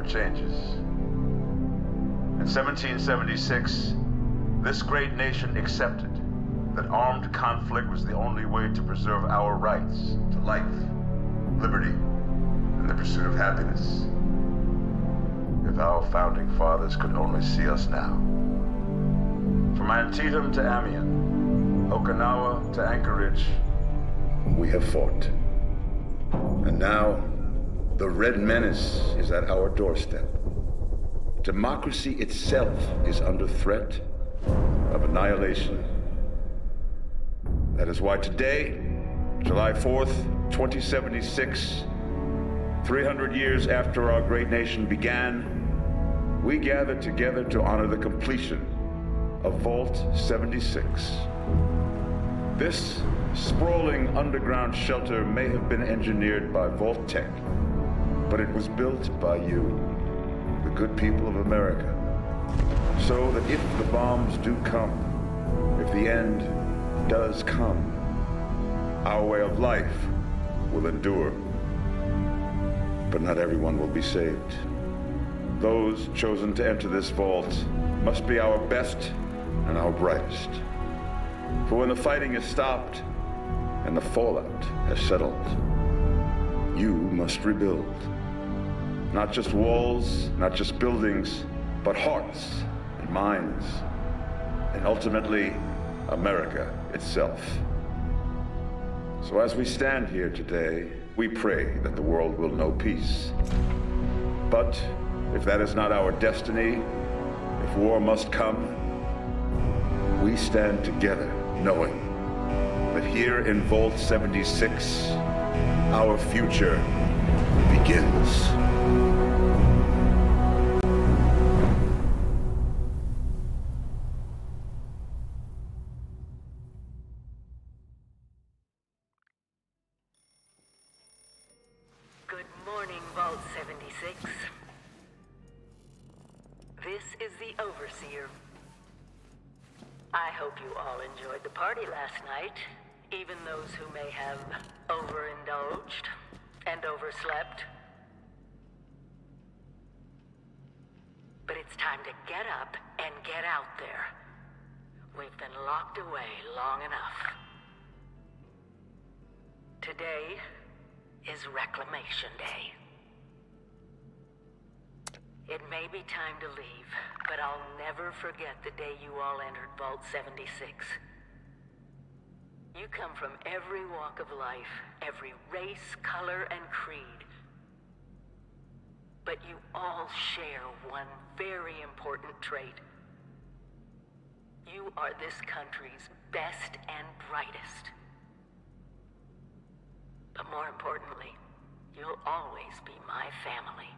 changes. In 1776, this great nation accepted that armed conflict was the only way to preserve our rights to life, liberty, and the pursuit of happiness. If our founding fathers could only see us now. From Antietam to Amiens, Okinawa to Anchorage, we have fought. And now, the Red Menace is at our doorstep. Democracy itself is under threat of annihilation. That is why today, July 4th, 2076, 300 years after our great nation began, we gather together to honor the completion of Vault 76. This sprawling underground shelter may have been engineered by Vault Tech, but it was built by you, the good people of America, so that if the bombs do come, if the end does come, our way of life will endure. But not everyone will be saved. Those chosen to enter this vault must be our best and our brightest. For when the fighting is stopped and the fallout has settled, you must rebuild. Not just walls, not just buildings, but hearts and minds, and ultimately, America itself. So as we stand here today, we pray that the world will know peace. But if that is not our destiny, if war must come, we stand together knowing that here in Vault 76, our future begins. Good morning, Vault 76. This is the Overseer. I hope you all enjoyed the party last night, even those who may have overindulged and overslept. But it's time to get up and get out there. We've been locked away long enough. Today is Reclamation Day. It may be time to leave, but I'll never forget the day you all entered Vault 76. You come from every walk of life, every race, color, and creed. But you all share one very important trait. You are this country's best and brightest. But more importantly, you'll always be my family.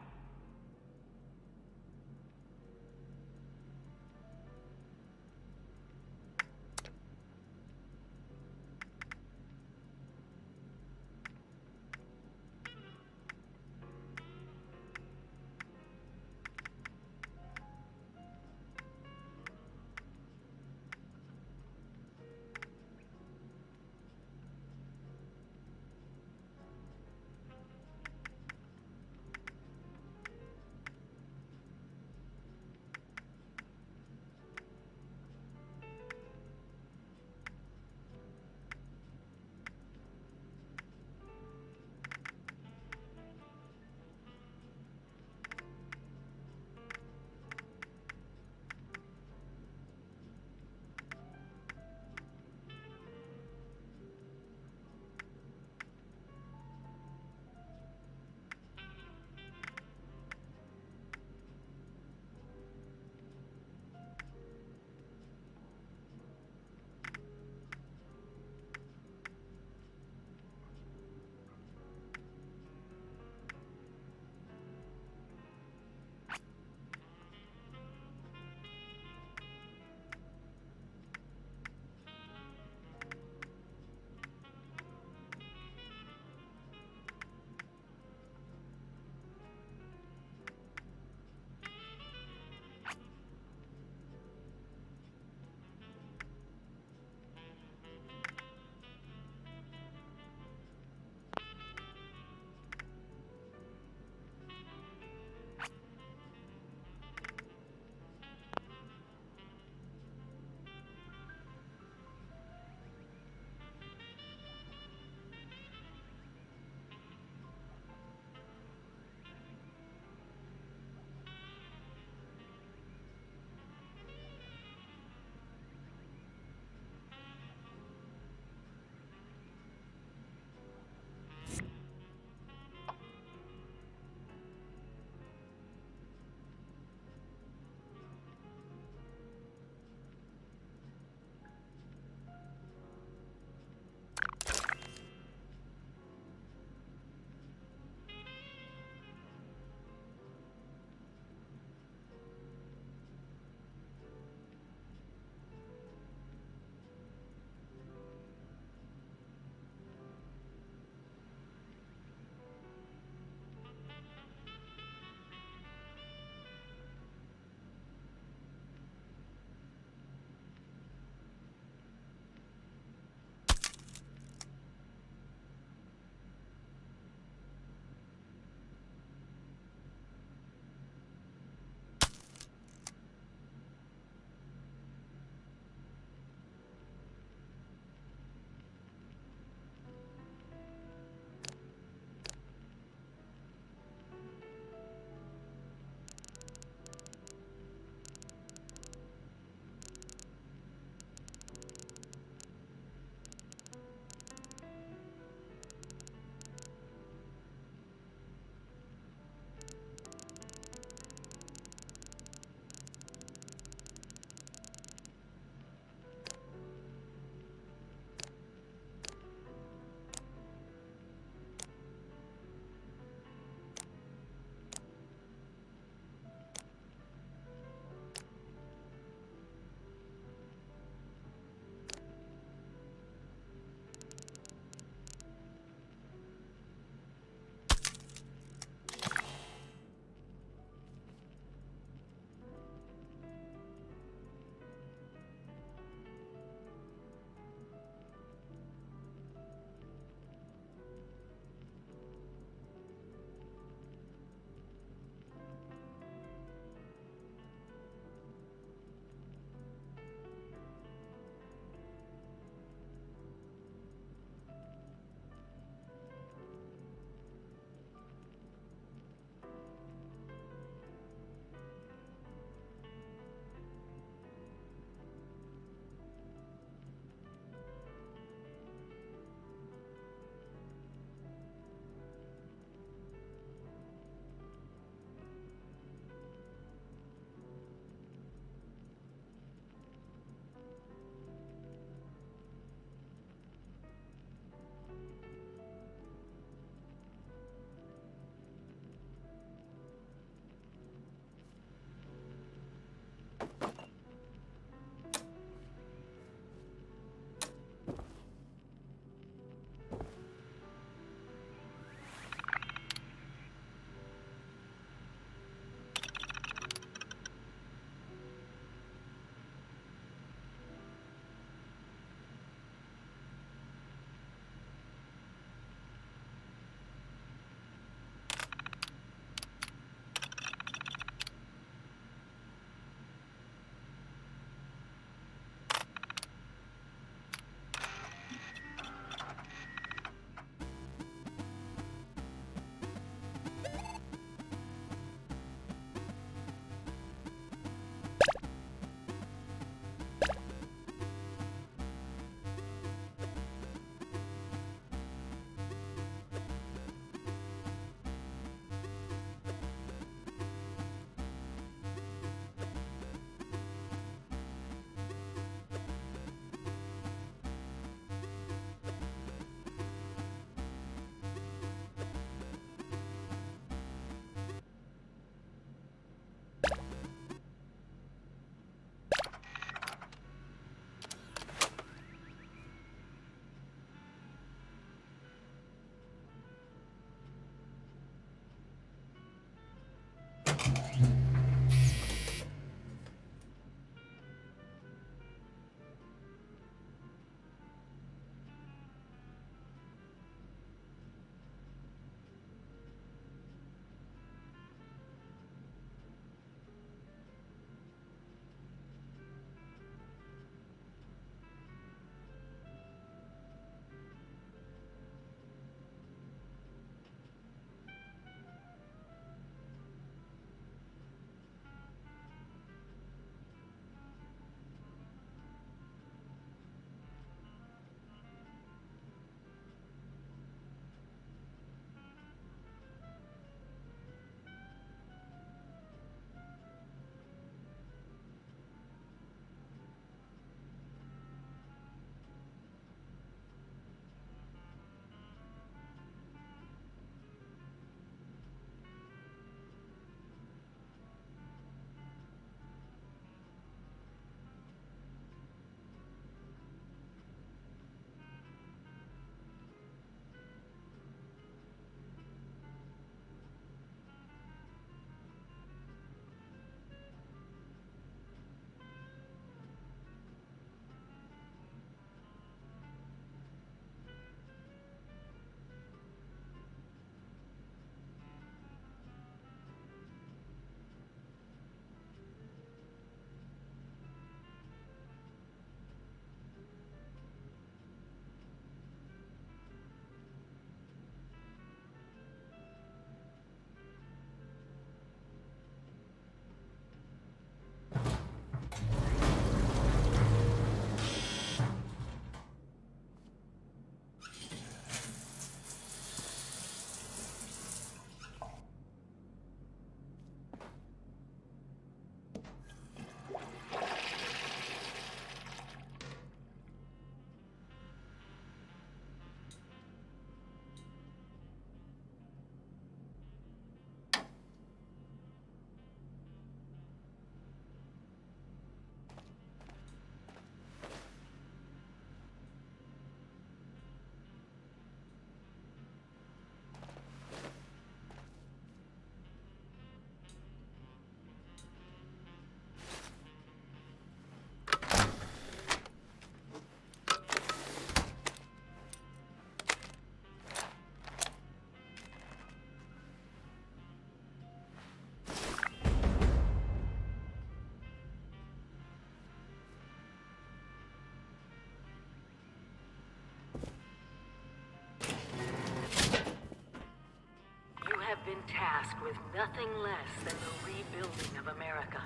tasked with nothing less than the rebuilding of America.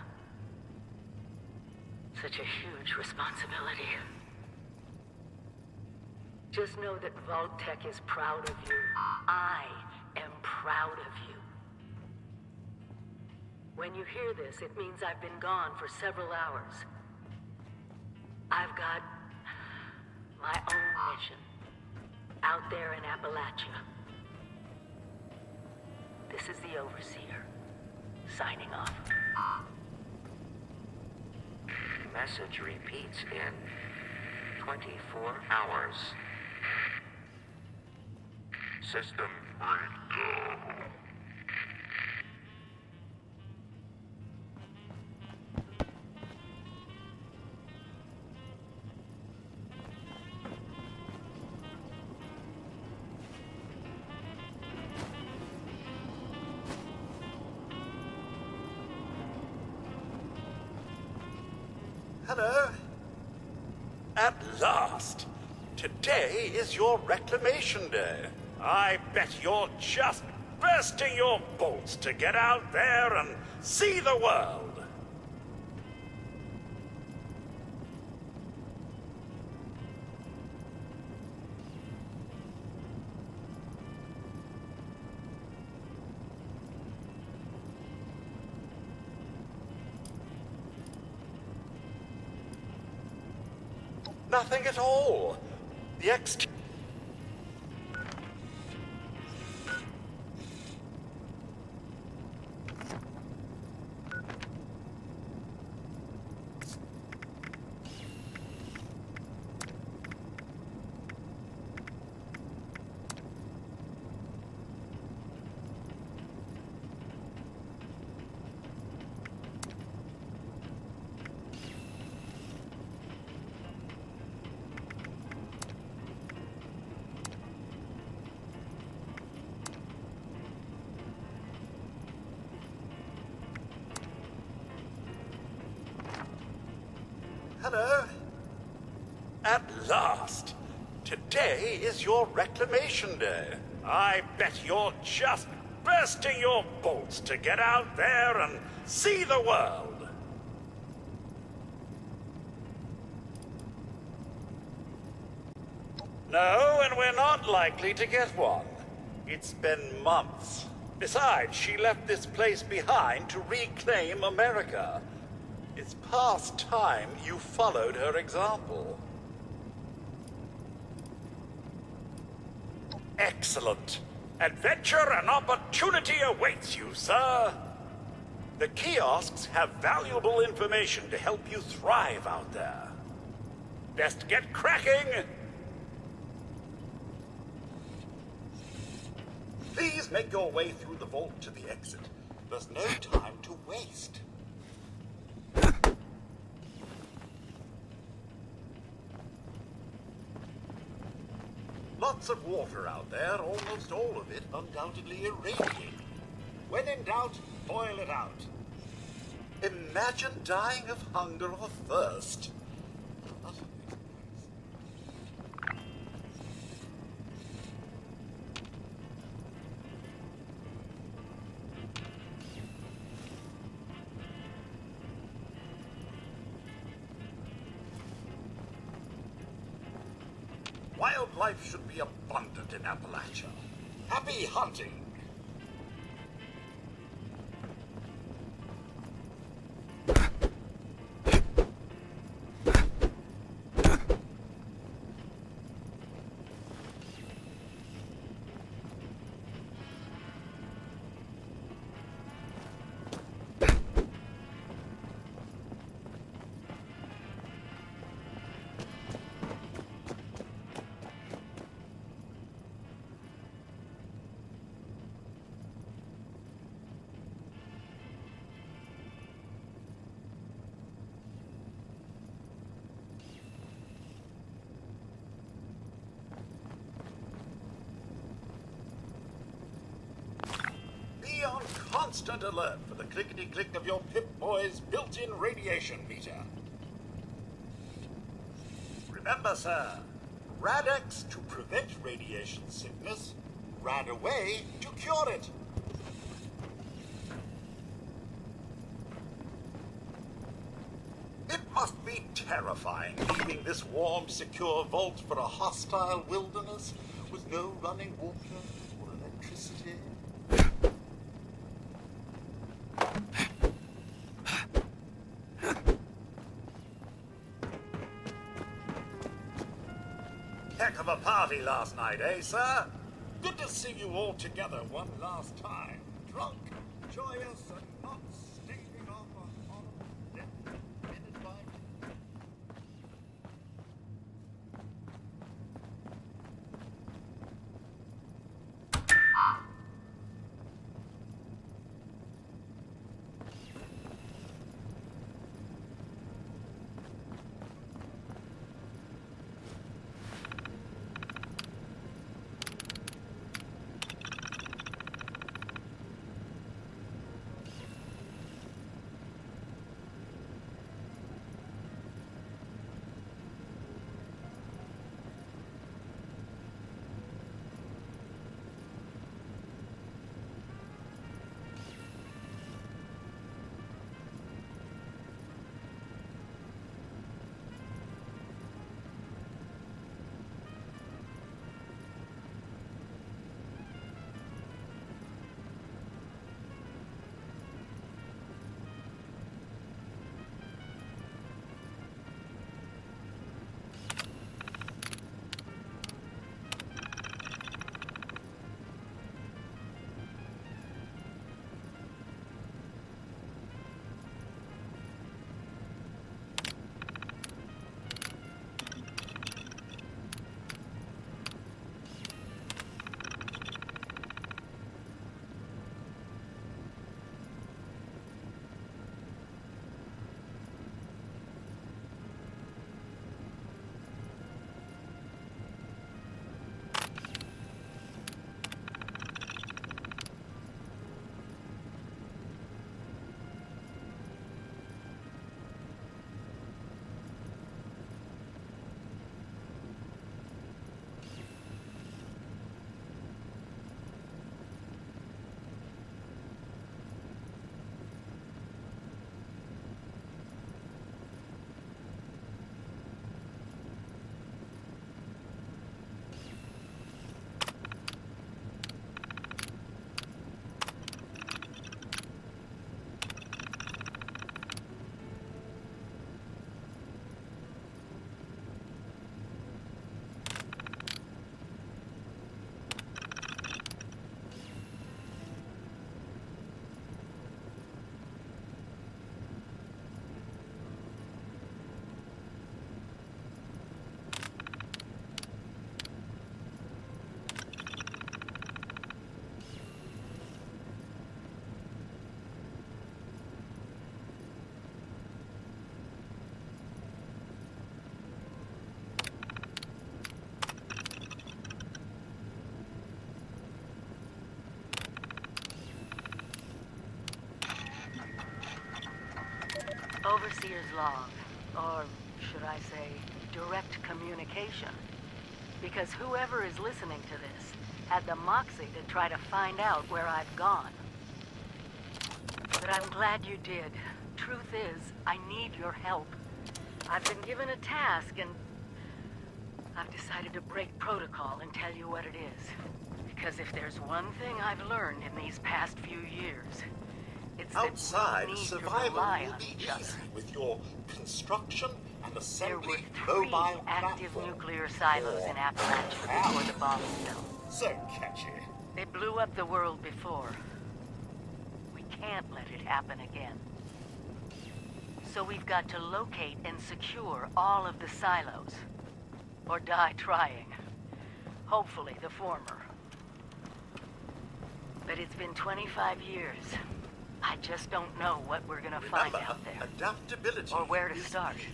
Such a huge responsibility. Just know that Vault-Tec is proud of you. I am proud of you. When you hear this, it means I've been gone for several hours. I've got my own mission out there in Appalachia. This is the Overseer, signing off. Message repeats in 24 hours. System breakdown. Hello? At last! Today is your reclamation day. I bet you're just bursting your bolts to get out there and see the world. Nothing at all. The Hello? At last! Today is your reclamation day. I bet you're just bursting your bolts to get out there and see the world. No, and we're not likely to get one. It's been months. Besides, she left this place behind to reclaim America. It's past time you followed her example. Excellent. Adventure and opportunity awaits you, sir. The kiosks have valuable information to help you thrive out there. Best get cracking! Please make your way through the vault to the exit. There's no time to waste. Lots of water out there, almost all of it undoubtedly irradiated. When in doubt, boil it out. Imagine dying of hunger or thirst. Wildlife should be abundant in Appalachia. Happy hunting! Be on constant alert for the clickety-click of your Pip-Boy's built-in radiation meter. Remember, sir, Rad-X to prevent radiation sickness, Rad-Away to cure it. terrifying, leaving this warm, secure vault for a hostile wilderness with no running water or electricity. Heck of a party last night, eh, sir? Good to see you all together one last time. Drunk, joyous, and not staving off a horrible death committed by Overseer's log, or should I say, direct communication. Because whoever is listening to this had the moxie to try to find out where I've gone. But I'm glad you did. Truth is, I need your help. I've been given a task and I've decided to break protocol and tell you what it is. Because if there's one thing I've learned in these past few years, it's outside, that we need to survival rely will on be each other. easy with your construction and There were assembly 3 mobile active platform. nuclear silos in Appalachia before the bomb fell. So catchy. They blew up the world before. We can't let it happen again. So we've got to locate and secure all of the silos. Or die trying. Hopefully the former. But it's been 25 years. I just don't know what we're gonna find Remember, out there. adaptability Or where to is start. key.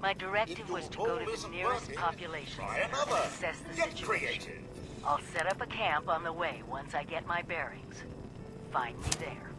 My If directive your was to go role to the isn't nearest working, population try center another. and assess the Get situation. creative. I'll set up a camp on the way once I get my bearings. Find me there.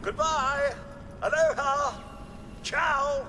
Goodbye. Aloha. Ciao.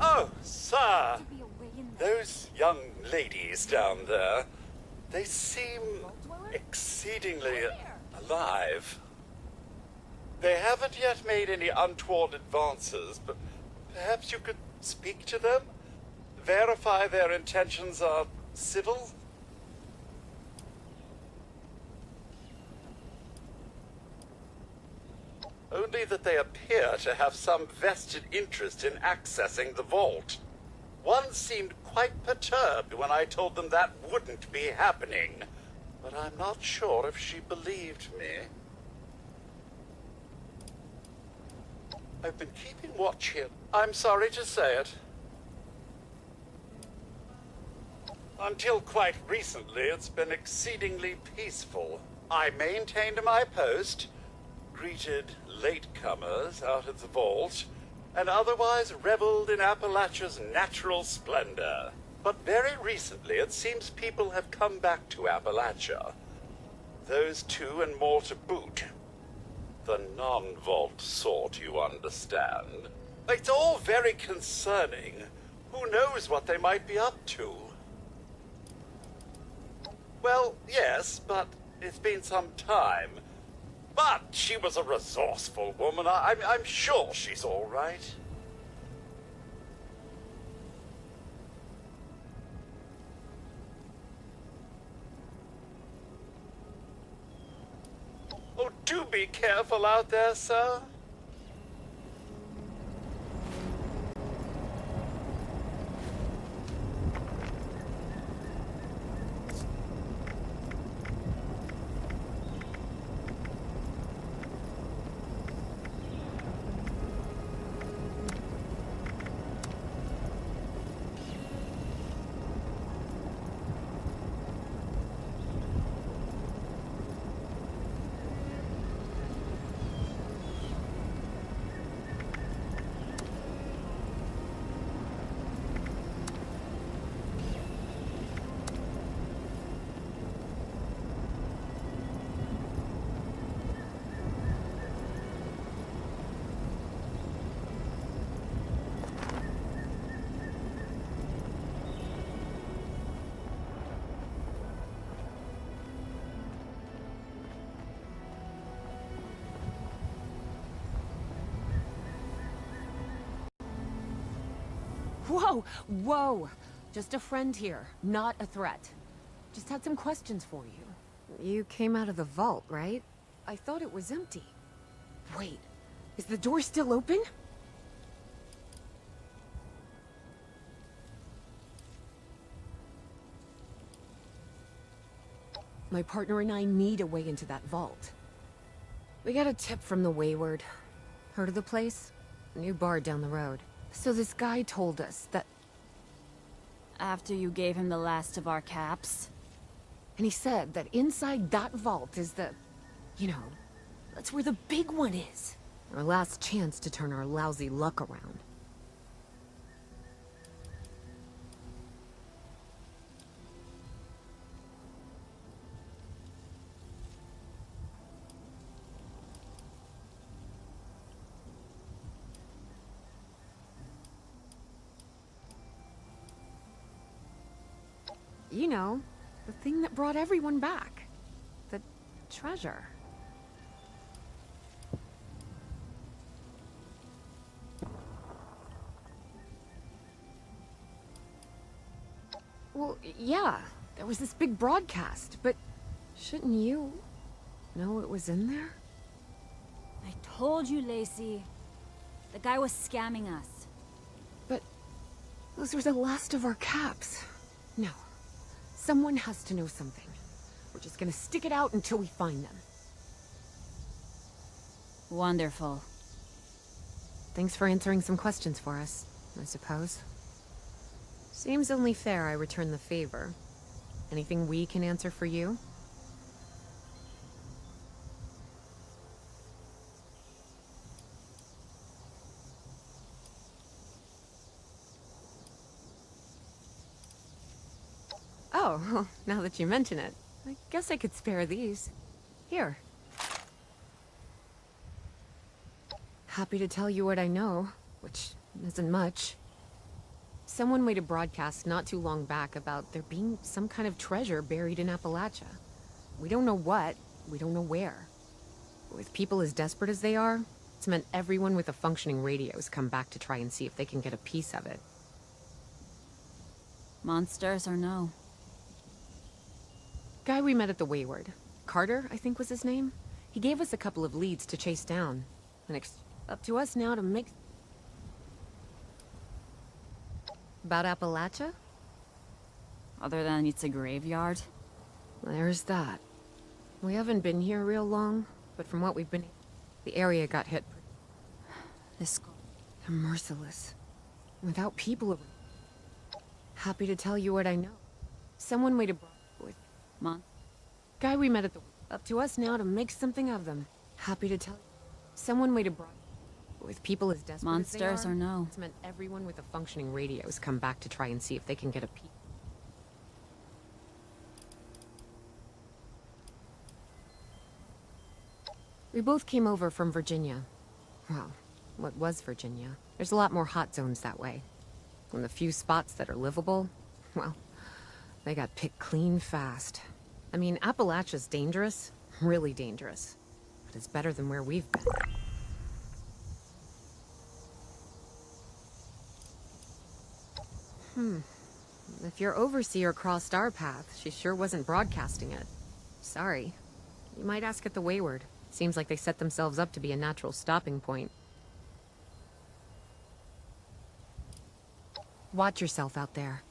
Oh, sir. Those young ladies down there, they seem exceedingly alive. They haven't yet made any untoward advances, but perhaps you could speak to them? Verify their intentions are civil? Only that they appear to have some vested interest in accessing the vault. One seemed quite perturbed when I told them that wouldn't be happening, but I'm not sure if she believed me. I've been keeping watch here. I'm sorry to say it. Until quite recently, it's been exceedingly peaceful. I maintained my post, greeted latecomers out of the vault, and otherwise reveled in Appalachia's natural splendor. But very recently, it seems people have come back to Appalachia. Those two and more to boot. The non-vault sort, you understand. It's all very concerning. Who knows what they might be up to? Well, yes, but it's been some time. But she was a resourceful woman. I'm sure she's all right. Oh, do be careful out there, sir. Whoa! Whoa! Just a friend here, not a threat. Just had some questions for you. You came out of the vault, right? I thought it was empty. Wait, is the door still open? My partner and I need a way into that vault. We got a tip from the Wayward. Heard of the place? A new bar down the road. So this guy told us that... After you gave him the last of our caps? And he said that inside that vault is the... You know, that's where the big one is. Our last chance to turn our lousy luck around. You know, the thing that brought everyone back. The treasure. Well, yeah, there was this big broadcast, but shouldn't you know it was in there? I told you, Lacey. The guy was scamming us. But those were the last of our caps. No. Someone has to know something. We're just gonna stick it out until we find them. Wonderful. Thanks for answering some questions for us, I suppose. Seems only fair I return the favor. Anything we can answer for you? Oh, now that you mention it, I guess I could spare these. Here. Happy to tell you what I know, which isn't much. Someone made a broadcast not too long back about there being some kind of treasure buried in Appalachia. We don't know what, we don't know where. With people as desperate as they are, it's meant everyone with a functioning radio has come back to try and see if they can get a piece of it. Monsters or no? Guy we met at the Wayward. Carter, I think was his name. He gave us a couple of leads to chase down. And it's up to us now to make... About Appalachia? Other than it's a graveyard? There's that. We haven't been here real long, but from what we've been... The area got hit. This... They're merciless. Without people around. Happy to tell you what I know. Someone made a... with... Guy we met at the... Up to us now to make something of them. Happy to tell you. Someone made a... With people as desperate Monsters as they are, or no? It's meant everyone with a functioning radio has come back to try and see if they can get a peek. We both came over from Virginia. Well, what was Virginia? There's a lot more hot zones that way. And the few spots that are livable, well, they got picked clean fast. I mean, Appalachia's dangerous, really dangerous. But it's better than where we've been. If your overseer crossed our path, she sure wasn't broadcasting it. Sorry. You might ask at the Wayward. Seems like they set themselves up to be a natural stopping point. Watch yourself out there.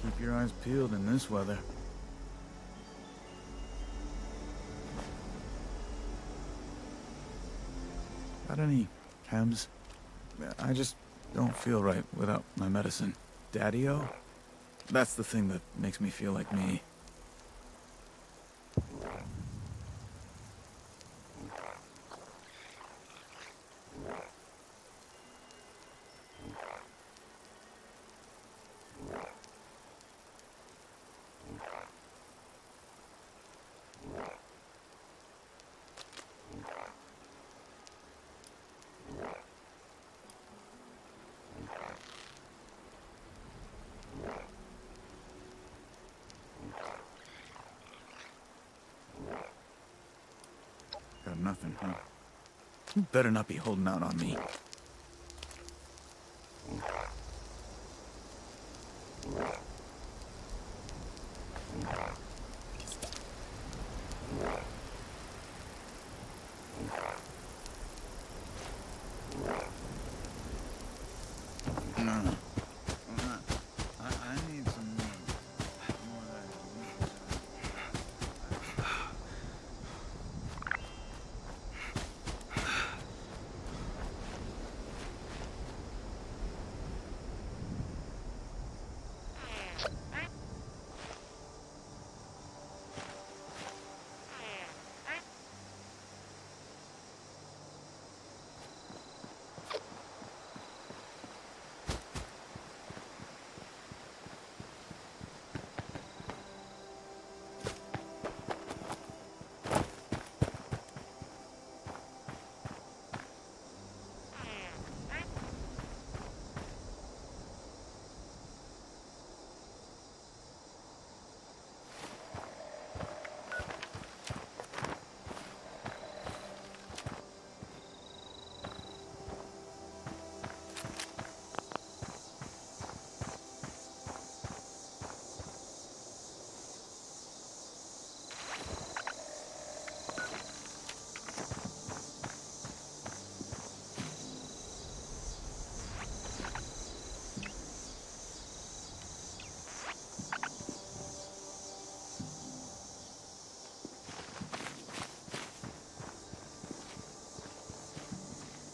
Keep your eyes peeled in this weather. Got any chems? I just don't feel right without my medicine. Daddy-o? That's the thing that makes me feel like me. Got nothing, huh? You better not be holding out on me. I need some more of that.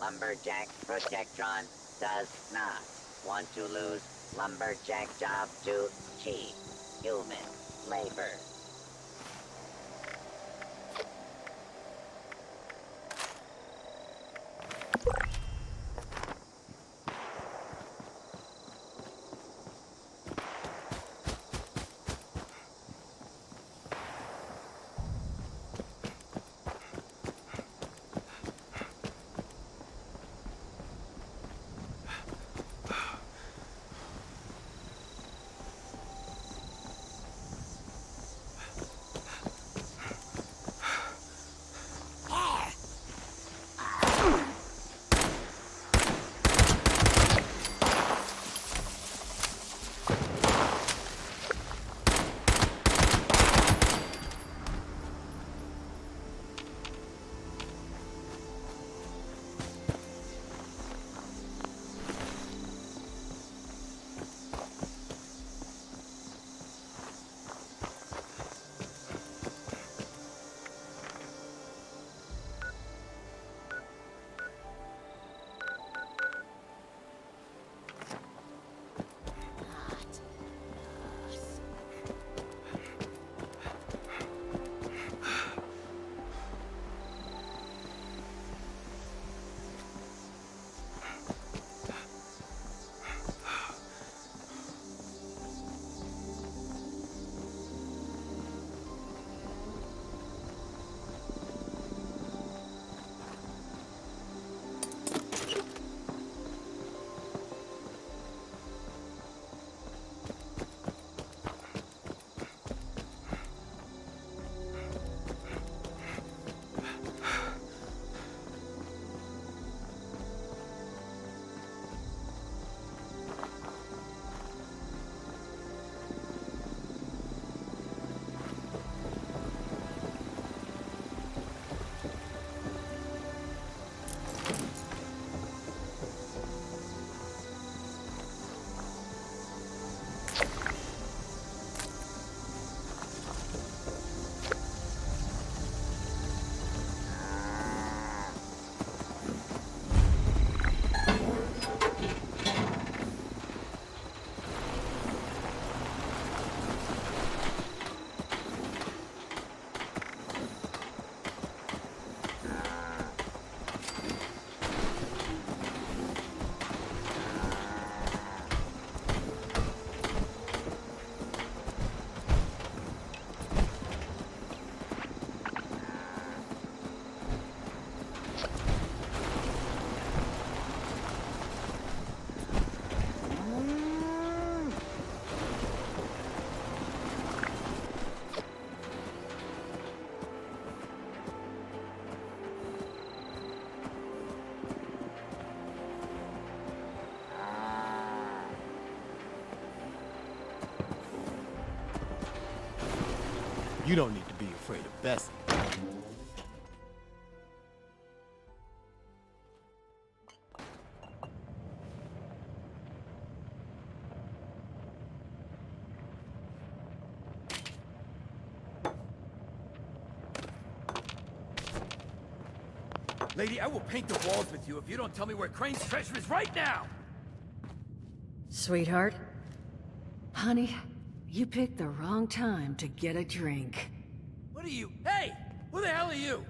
Lumberjack Protectron does not want to lose lumberjack job to cheap human labor. You don't need to be afraid of Bessie. Lady, I will paint the walls with you if you don't tell me where Crane's treasure is right now! Sweetheart? Honey, you picked the wrong time to get a drink. What are you? Hey! Who the hell are you?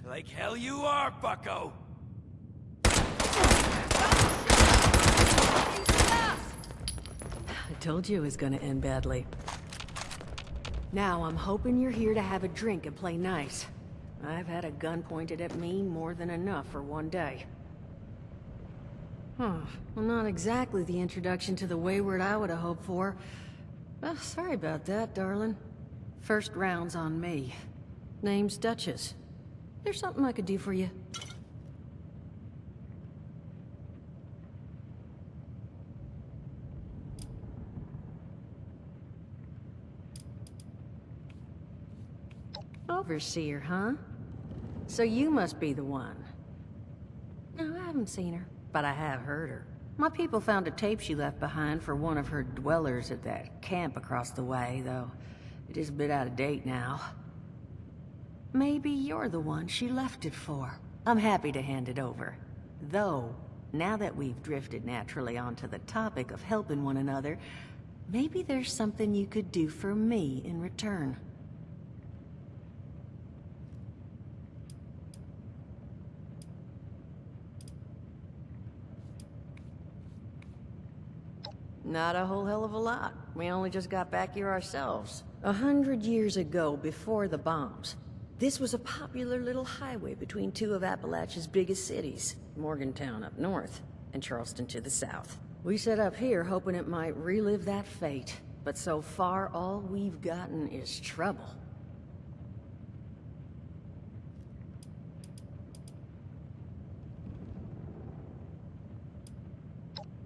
Like hell you are, bucko! I told you it was gonna end badly. Now, I'm hoping you're here to have a drink and play nice. I've had a gun pointed at me more than enough for one day. Well, not exactly the introduction to the Wayward I would have hoped for. Well, sorry about that, darling. First round's on me. Name's Duchess. There's something I could do for you. Overseer, huh? So you must be the one. No, I haven't seen her, but I have heard her. My people found a tape she left behind for one of her dwellers at that camp across the way, though it is a bit out of date now. Maybe you're the one she left it for. I'm happy to hand it over. Though, now that we've drifted naturally onto the topic of helping one another, maybe there's something you could do for me in return. Not a whole hell of a lot. We only just got back here ourselves. 100 years ago, before the bombs, this was a popular little highway between two of Appalachia's biggest cities, Morgantown up north, and Charleston to the south. We set up here hoping it might relive that fate, but so far all we've gotten is trouble.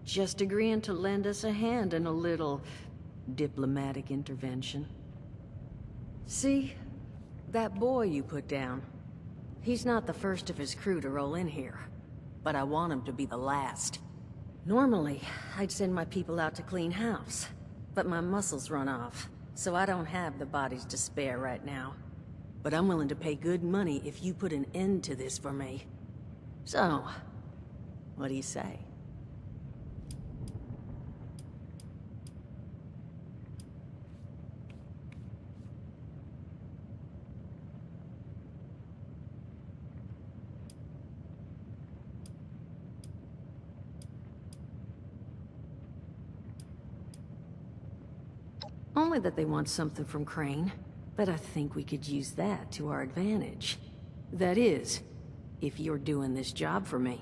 Just agreeing to lend us a hand in a little diplomatic intervention. See, that boy you put down, he's not the first of his crew to roll in here, but I want him to be the last. Normally, I'd send my people out to clean house, but my muscles run off, so I don't have the bodies to spare right now. But I'm willing to pay good money if you put an end to this for me. So, what do you say? Only that they want something from Crane, but I think we could use that to our advantage. That is, if you're doing this job for me.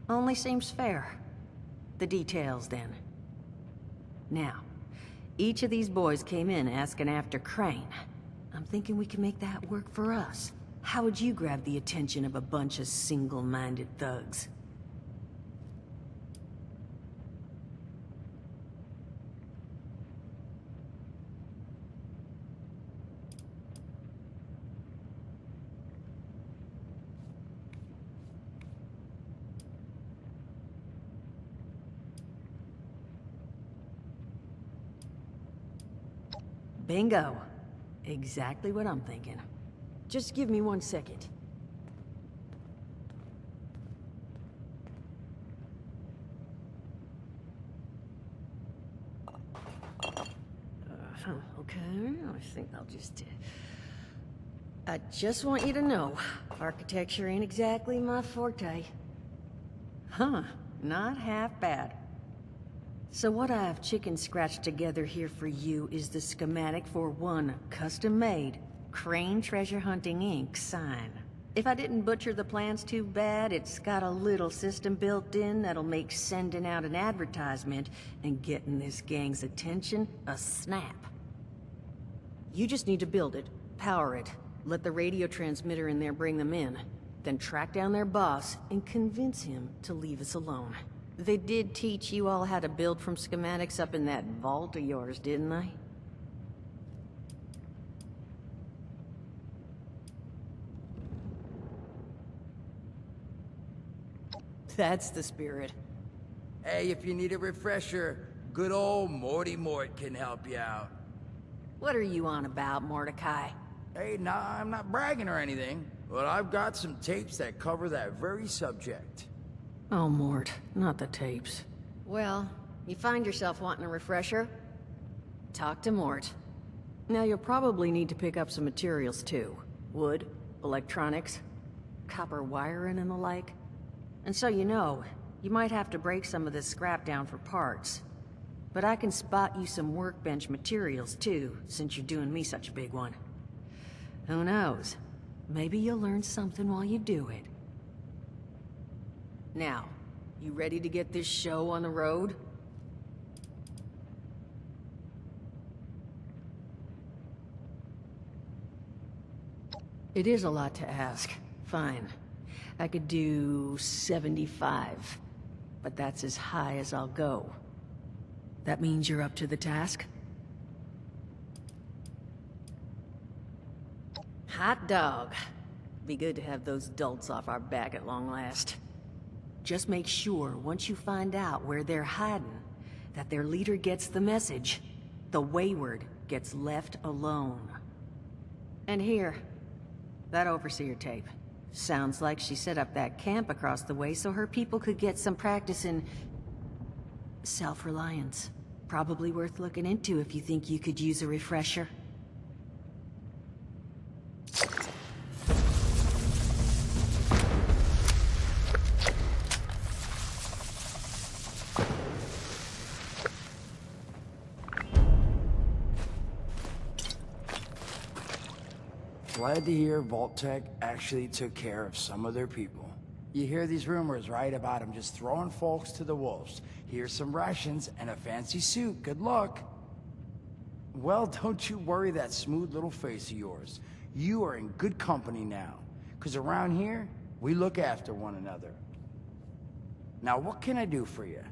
Only seems fair. The details, then. Now, each of these boys came in asking after Crane. I'm thinking we can make that work for us. How would you grab the attention of a bunch of single-minded thugs? Bingo. Exactly what I'm thinking. Just give me 1 second. Okay, I think I'll just... I just want you to know, architecture ain't exactly my forte. Huh, not half bad. So what I've chicken-scratched together here for you is the schematic for one custom-made Crane Treasure Hunting Inc. sign. If I didn't butcher the plans too bad, it's got a little system built in that'll make sending out an advertisement and getting this gang's attention a snap. You just need to build it, power it, let the radio transmitter in there bring them in, then track down their boss and convince him to leave us alone. They did teach you all how to build from schematics up in that vault of yours, didn't they? That's the spirit. Hey, if you need a refresher, good old Morty Mort can help you out. What are you on about, Mordecai? Hey, nah, I'm not bragging or anything, but I've got some tapes that cover that very subject. Oh, Mort, not the tapes. Well, you find yourself wanting a refresher? Talk to Mort. Now, you'll probably need to pick up some materials, too. Wood, electronics, copper wiring and the like. And so you know, you might have to break some of this scrap down for parts. But I can spot you some workbench materials, too, since you're doing me such a big one. Who knows? Maybe you'll learn something while you do it. Now, you ready to get this show on the road? It is a lot to ask. Fine. I could do 75. But that's as high as I'll go. That means you're up to the task? Hot dog. Be good to have those dolts off our back at long last. Just make sure, once you find out where they're hiding, that their leader gets the message. The wayward gets left alone. And here, that overseer tape. Sounds like she set up that camp across the way so her people could get some practice in self-reliance. Probably worth looking into if you think you could use a refresher. Glad to hear Vault-Tec actually took care of some of their people. You hear these rumors, right, about them just throwing folks to the wolves. Here's some rations and a fancy suit. Good luck. Well, don't you worry that smooth little face of yours. You are in good company now. 'Cause around here, we look after one another. Now, what can I do for you?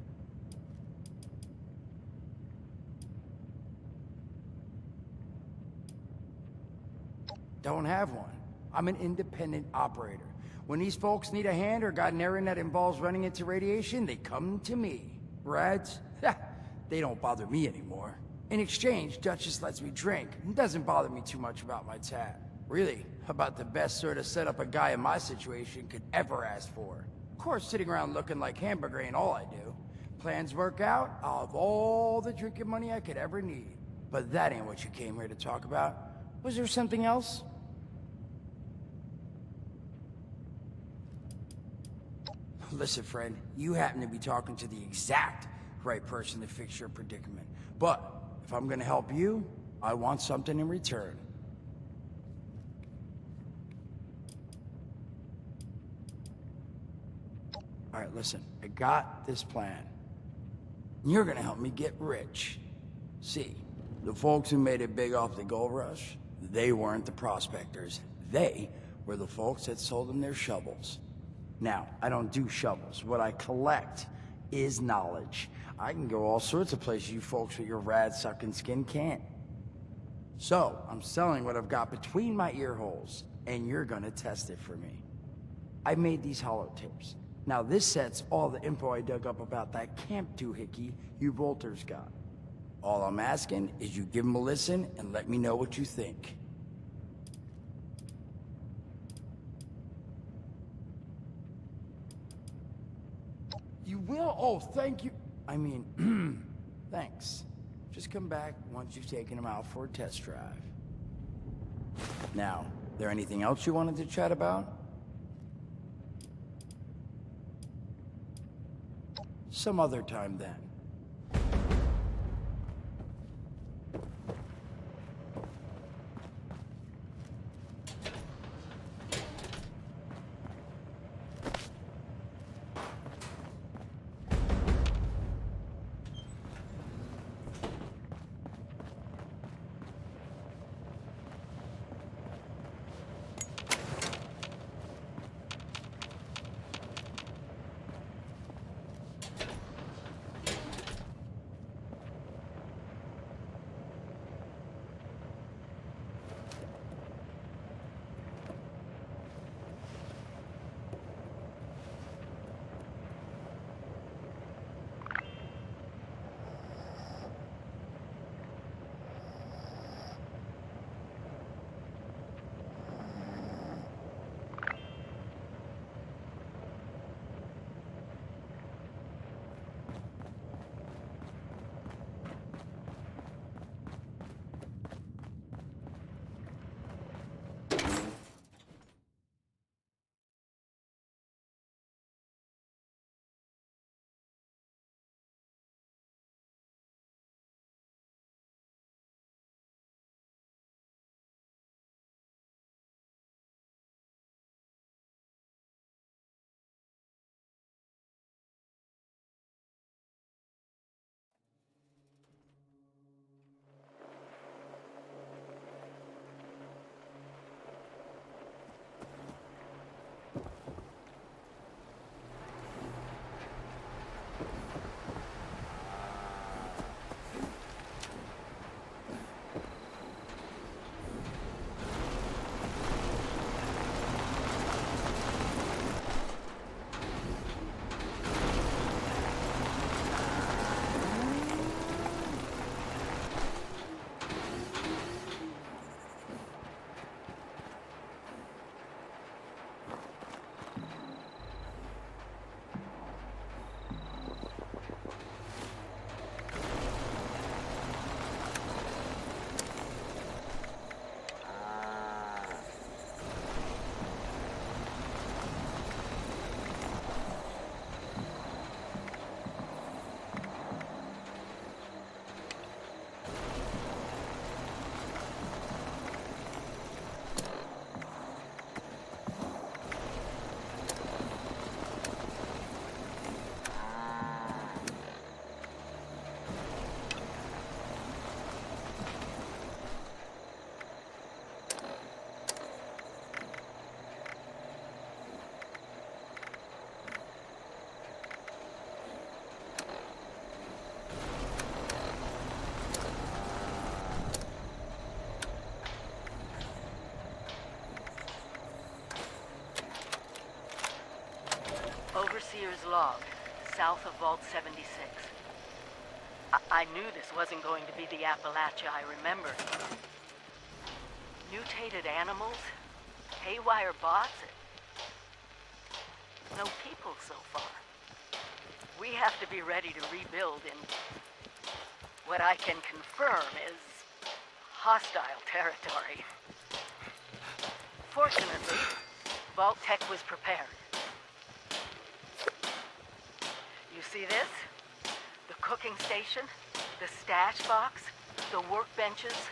Don't have one. I'm an independent operator. When these folks need a hand or got an errand that involves running into radiation, they come to me. Rats? They don't bother me anymore. In exchange, Duchess lets me drink and doesn't bother me too much about my tab. Really, about the best sort of setup a guy in my situation could ever ask for. Of course, sitting around looking like hamburger ain't all I do. Plans work out, I'll have all the drinking money I could ever need. But that ain't what you came here to talk about. Was there something else? Listen, friend, you happen to be talking to the exact right person to fix your predicament. But if I'm gonna help you, I want something in return. All right, listen, I got this plan. You're gonna help me get rich. See, the folks who made it big off the gold rush, they weren't the prospectors. They were the folks that sold them their shovels. Now, I don't do shovels. What I collect is knowledge. I can go all sorts of places you folks with your rad-sucking skin can't. So, I'm selling what I've got between my ear holes, and you're gonna test it for me. I made these holotapes. Now, this sets all the info I dug up about that camp doohickey you Volters got. All I'm asking is you give them a listen and let me know what you think. You will? Oh, thank you. I mean, thanks. Just come back once you've taken them out for a test drive. Now, there anything else you wanted to chat about? Some other time then. log, south of Vault 76. I knew this wasn't going to be the Appalachia I remembered. Mutated animals? Haywire bots? No people so far. We have to be ready to rebuild in what I can confirm is hostile territory. Fortunately, Vault Tech was prepared. You see this? The cooking station, the stash box, the workbenches,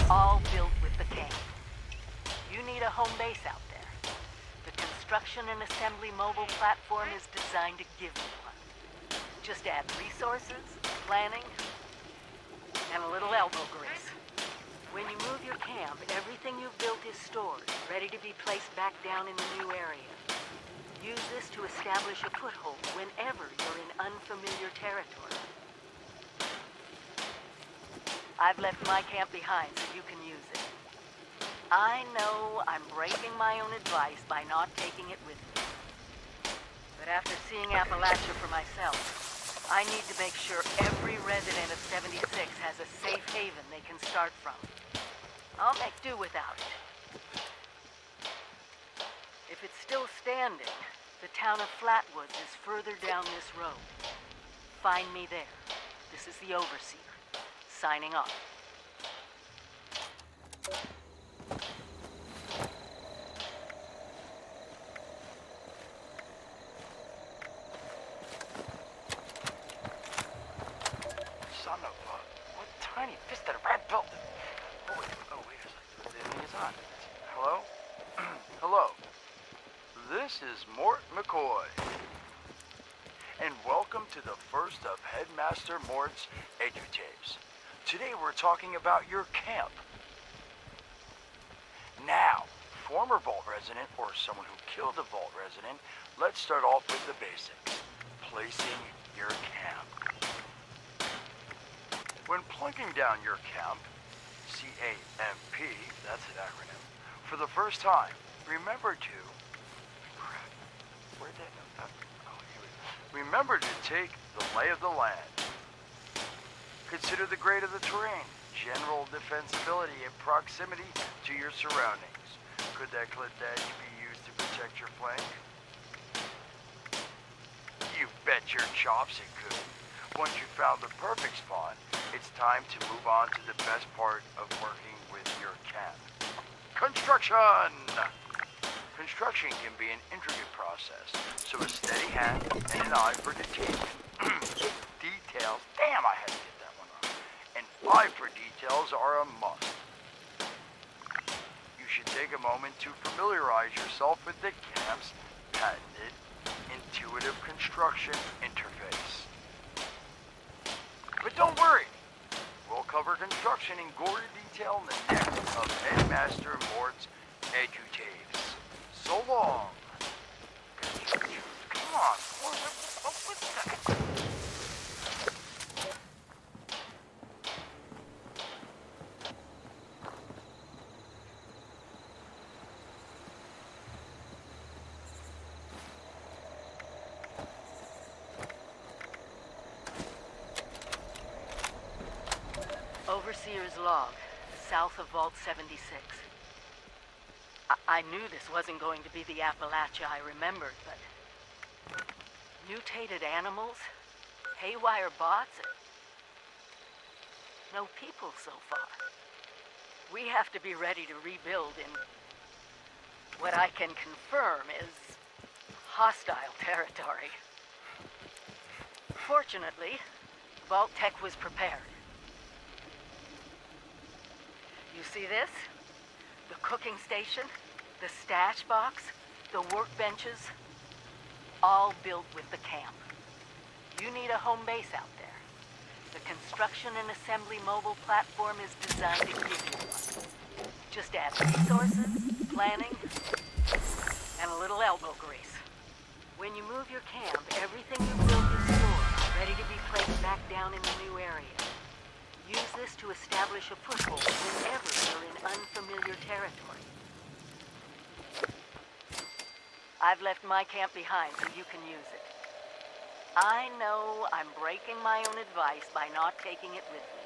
all built with the camp. You need a home base out there. The construction and assembly mobile platform is designed to give you one. Just add resources, planning, and a little elbow grease. When you move your camp, everything you've built is stored, ready to be placed back down in the new area. Use this to establish a foothold whenever you're in unfamiliar territory. I've left my camp behind so you can use it. I know I'm breaking my own advice by not taking it with me. But after seeing Appalachia for myself, I need to make sure every resident of 76 has a safe haven they can start from. I'll make do without it. If it's still standing, the town of Flatwoods is further down this road. Find me there. This is the Overseer, signing off. Son of a... What tiny fisted rat built it? Oh, wait a second. The thing is on. Hello? Hello. This is Mort McCoy. And welcome to the first of Headmaster Mort's edutapes. Today we're talking about your camp. Now, former Vault resident or someone who killed a Vault resident, let's start off with the basics. Placing your camp. When plunking down your camp, C-A-M-P, that's an acronym, for the first time, remember to... Crap, where'd that... Oh, here we go. Remember to take the lay of the land. Consider the grade of the terrain, general defensibility, and proximity to your surroundings. Could that clip edge be used to protect your flank? You bet your chops it could. Once you found the perfect spawn, it's time to move on to the best part of working with your camp. Construction! Construction can be an intricate process, so a steady hand and an eye for details. Damn, I had to get that one wrong. An eye for details are a must. You should take a moment to familiarize yourself with the camp's patented intuitive construction interface. But don't worry, we'll cover construction in gory detail in the next of Headmaster Mort's edutapes. So long. Come on, what's that? Overseer's log, south of Vault 76. I knew this wasn't going to be the Appalachia I remembered, but... Mutated animals? Haywire bots? No people so far. We have to be ready to rebuild in... what I can confirm is... hostile territory. Fortunately, Vault Tech was prepared. You see this? The cooking station, the stash box, the workbenches, all built with the camp. You need a home base out there. The construction and assembly mobile platform is designed to give you one. Just add resources, planning, and a little elbow grease. When you move your camp, everything you've built is stored, ready to be placed back down in the new area. Use this to establish a foothold whenever you're in unfamiliar territory. I've left my camp behind so you can use it. I know I'm breaking my own advice by not taking it with me.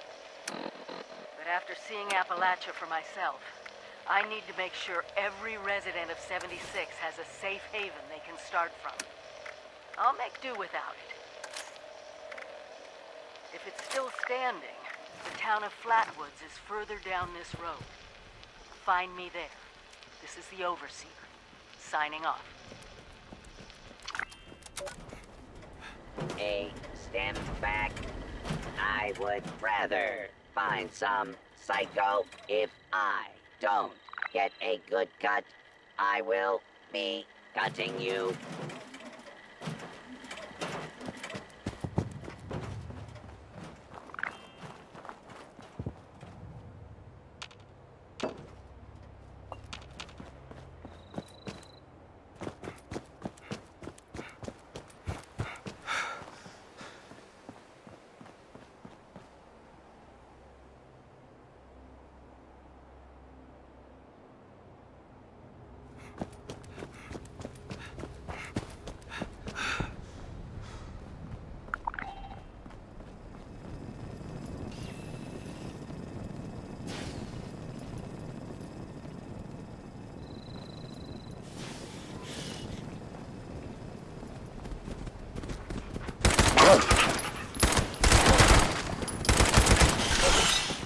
But after seeing Appalachia for myself, I need to make sure every resident of 76 has a safe haven they can start from. I'll make do without it. If it's still standing, the town of Flatwoods is further down this road. Find me there. This is the Overseer, signing off. A step back. I would rather find some psycho. If I don't get a good cut, I will be cutting you.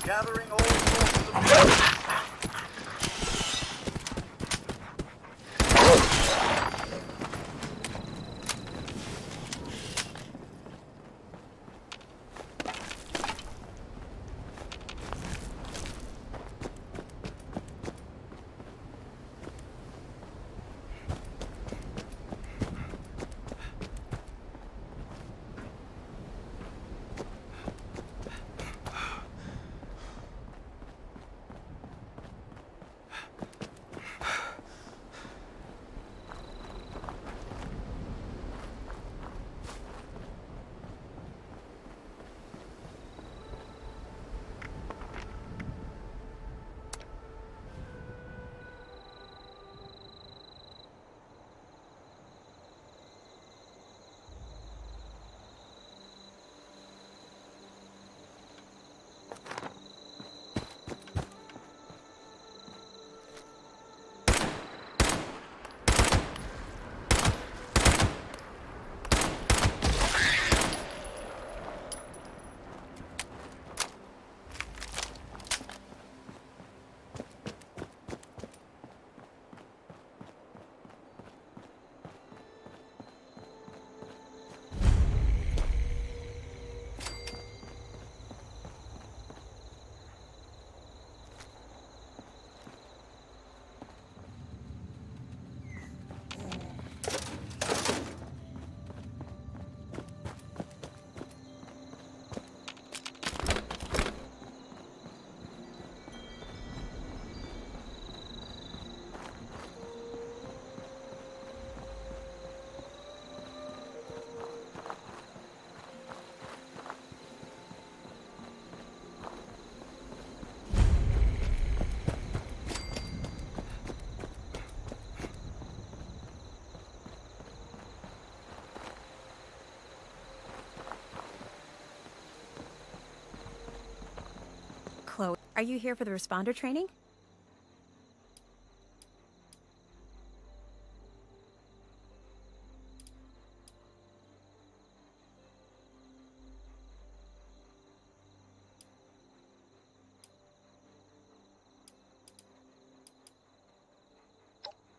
Gathering all forces of Chloe, are you here for the responder training?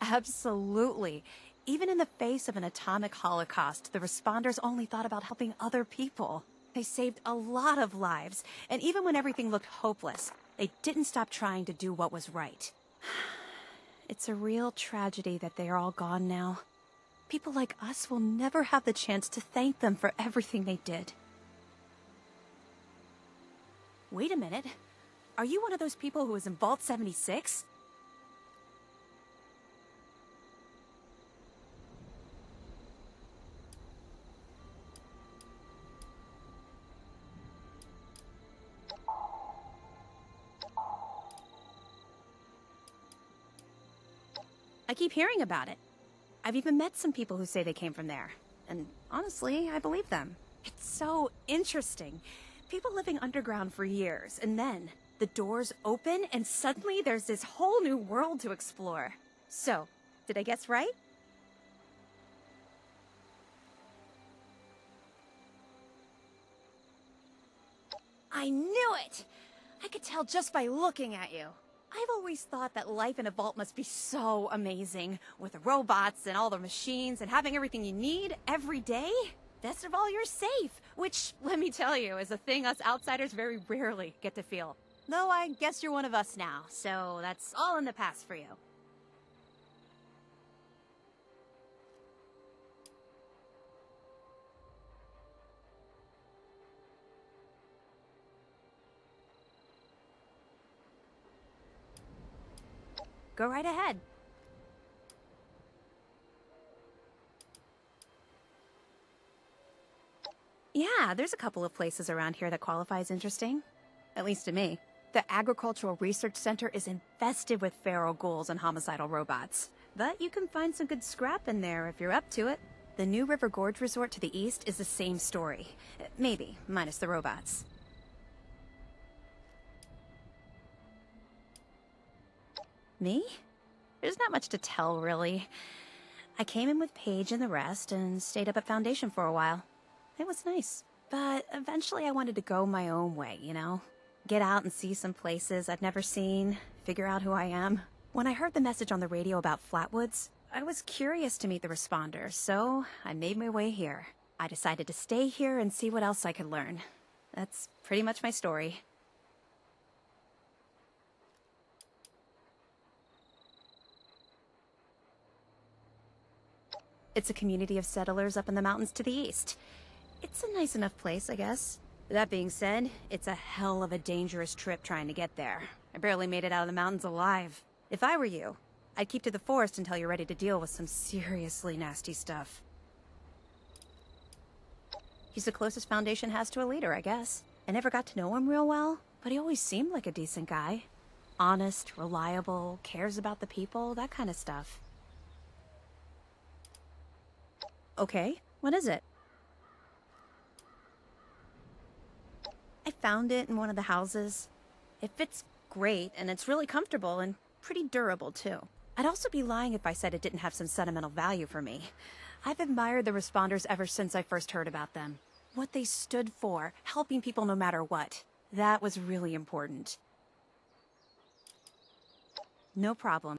Absolutely. Even in the face of an atomic holocaust, the responders only thought about helping other people. They saved a lot of lives, and even when everything looked hopeless, they didn't stop trying to do what was right. It's a real tragedy that they are all gone now. People like us will never have the chance to thank them for everything they did. Wait a minute. Are you one of those people who was in Vault 76? I keep hearing about it. I've even met some people who say they came from there. And honestly, I believe them. It's so interesting. People living underground for years, and then the doors open, and suddenly there's this whole new world to explore. So, did I guess right? I knew it! I could tell just by looking at you. I've always thought that life in a vault must be so amazing, with the robots and all the machines and having everything you need every day. Best of all, you're safe, which, let me tell you, is a thing us outsiders very rarely get to feel. Though I guess you're one of us now, so that's all in the past for you. Go right ahead. Yeah, there's a couple of places around here that qualify as interesting. At least to me. The Agricultural Research Center is infested with feral ghouls and homicidal robots. But you can find some good scrap in there if you're up to it. The New River Gorge Resort to the east is the same story. Maybe, minus the robots. Me? There's not much to tell, really. I came in with Paige and the rest and stayed up at Foundation for a while. It was nice. But eventually I wanted to go my own way, you know? Get out and see some places I'd never seen, figure out who I am. When I heard the message on the radio about Flatwoods, I was curious to meet the responders, so I made my way here. I decided to stay here and see what else I could learn. That's pretty much my story. It's a community of settlers up in the mountains to the east. It's a nice enough place, I guess. That being said, it's a hell of a dangerous trip trying to get there. I barely made it out of the mountains alive. If I were you, I'd keep to the forest until you're ready to deal with some seriously nasty stuff. He's the closest Foundation has to a leader, I guess. I never got to know him real well, but he always seemed like a decent guy. Honest, reliable, cares about the people, that kind of stuff. Okay, what is it? I found it in one of the houses. It fits great, and it's really comfortable and pretty durable, too. I'd also be lying if I said it didn't have some sentimental value for me. I've admired the responders ever since I first heard about them. What they stood for, helping people no matter what. That was really important. No problem.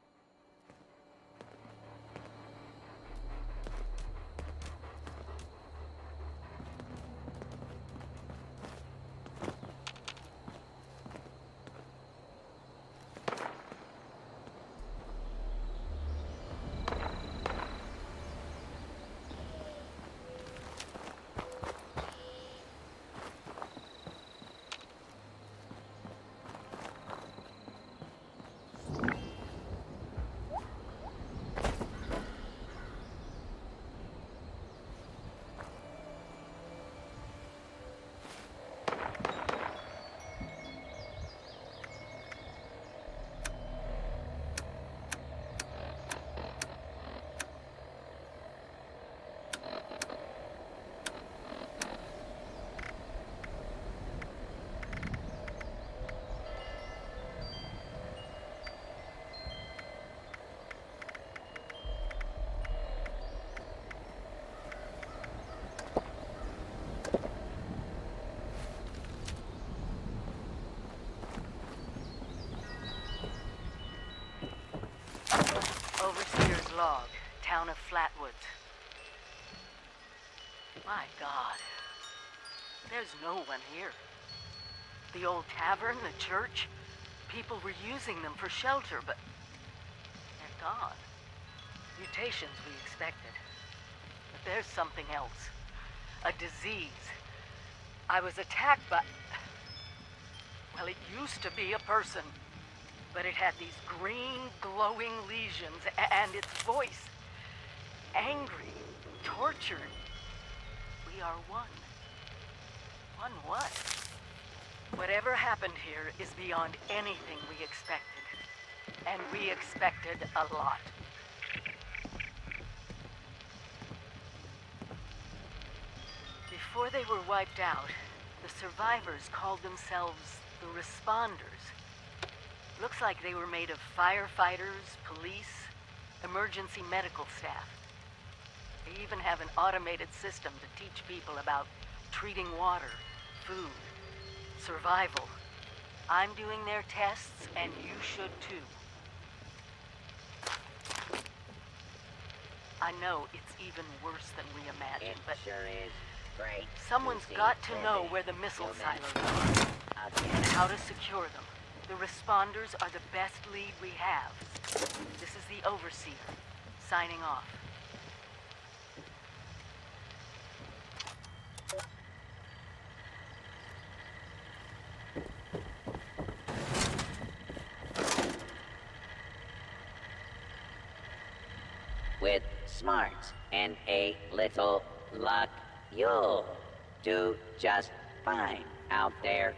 Overseer's log, town of Flatwoods. My God. There's no one here. The old tavern, the church, people were using them for shelter, but they're gone. Mutations we expected. But there's something else. A disease. I was attacked by... Well, it used to be a person. But it had these green, glowing lesions, and its voice. Angry, tortured. We are one. One what? Whatever happened here is beyond anything we expected. And we expected a lot. Before they were wiped out, the survivors called themselves the Responders. Looks like they were made of firefighters, police, emergency medical staff. They even have an automated system to teach people about treating water, food, survival. I'm doing their tests, and you should too. I know it's even worse than we imagined, but sure is great. someone's got to know where the missile silos are and how to secure them. The Responders are the best lead we have. This is the Overseer, signing off. With smarts and a little luck, you'll do just fine out there.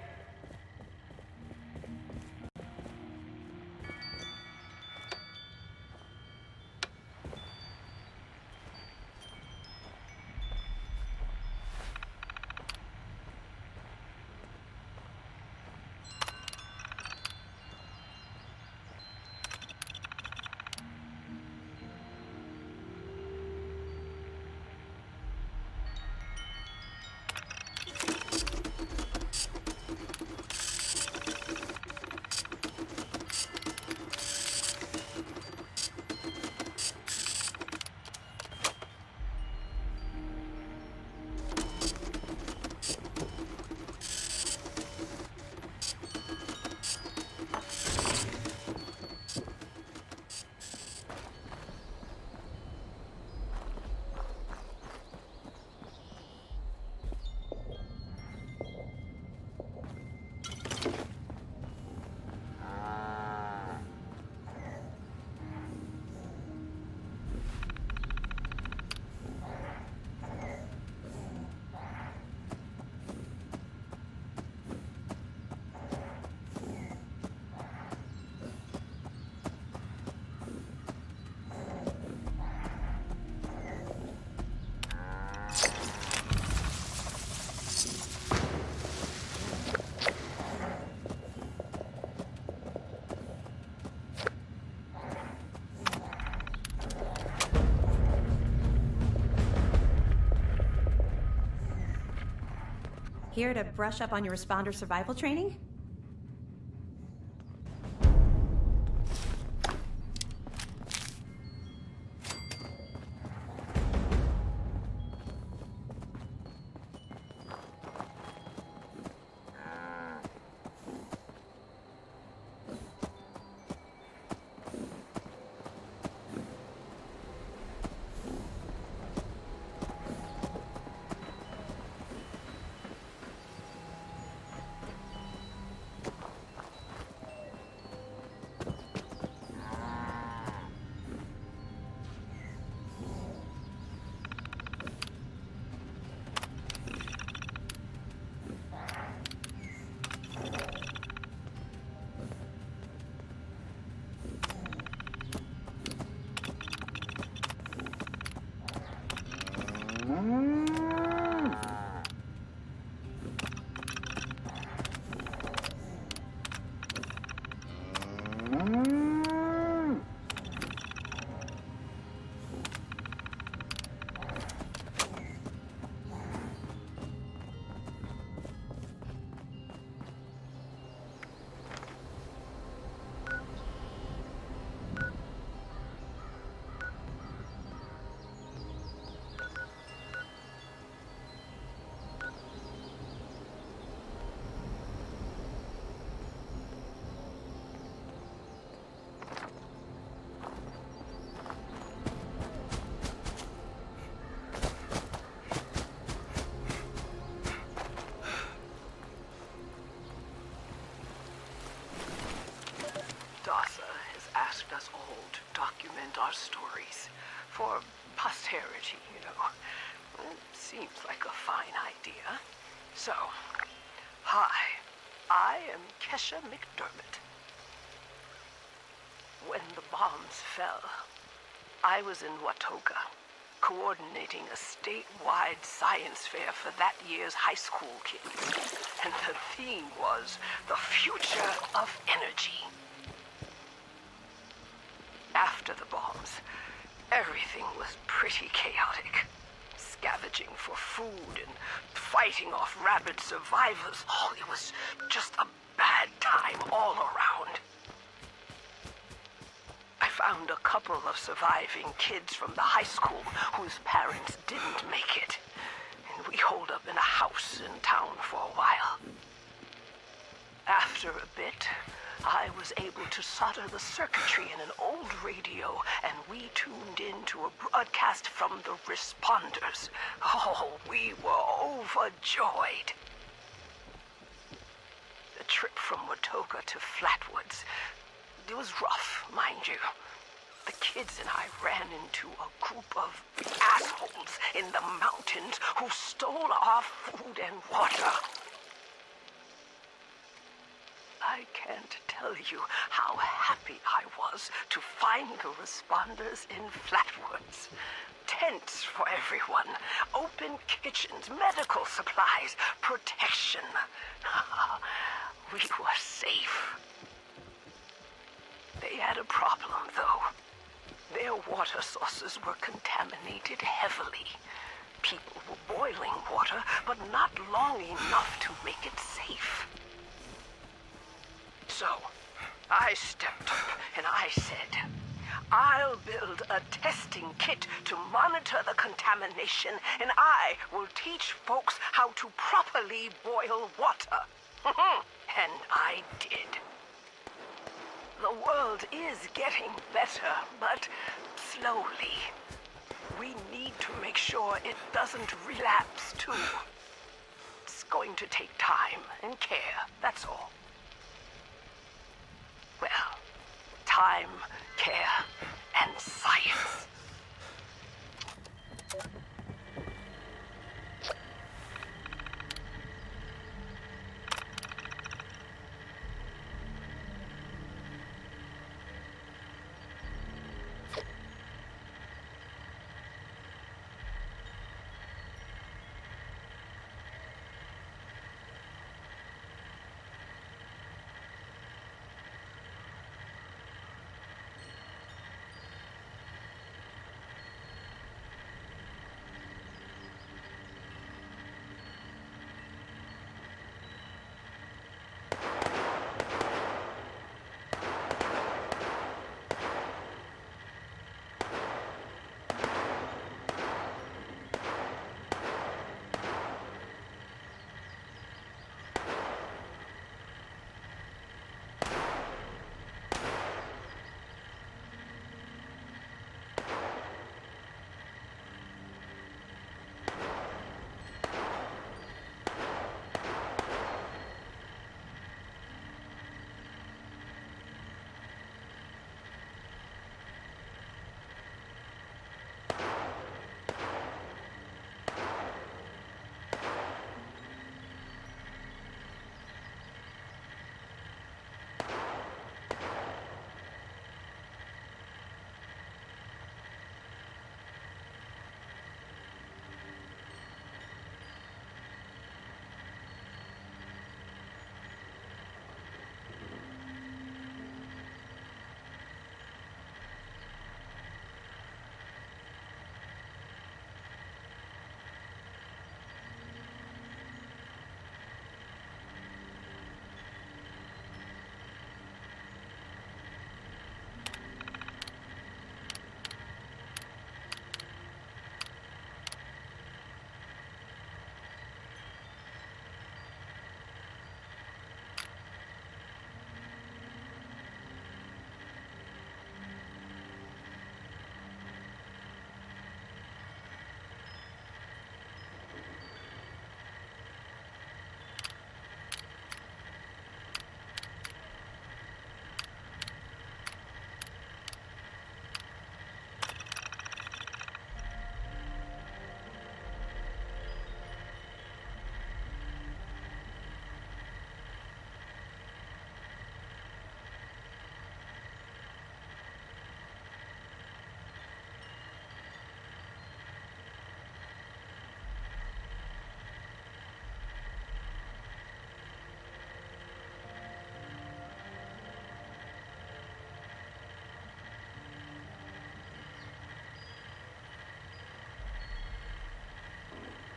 Here to brush up on your responder survival training? Our stories for posterity, you know. It seems like a fine idea. So, hi, I am Kesha McDermott. When the bombs fell, I was in Watoga, coordinating a statewide science fair for that year's high school kids. And the theme was the future of energy. After the bombs, everything was pretty chaotic. Scavenging for food and fighting off rabid survivors. Oh, it was just a bad time all around. I found a couple of surviving kids from the high school whose parents didn't make it. And we holed up in a house in town for a while. After a bit, I was able to solder the circuitry in an old radio, and we tuned into a broadcast from the responders. Oh, we were overjoyed. The trip from Watoga to Flatwoods, it was rough, mind you. The kids and I ran into a group of assholes in the mountains who stole our food and water. I can't tell you how happy I was to find the responders in Flatwoods. Tents for everyone, open kitchens, medical supplies, protection. We were safe. They had a problem, though. Their water sources were contaminated heavily. People were boiling water, but not long enough to make it safe. So, I stepped up and I said, I'll build a testing kit to monitor the contamination, and I will teach folks how to properly boil water. And I did. The world is getting better, but slowly. We need to make sure it doesn't relapse, too. It's going to take time and care, that's all. Well, time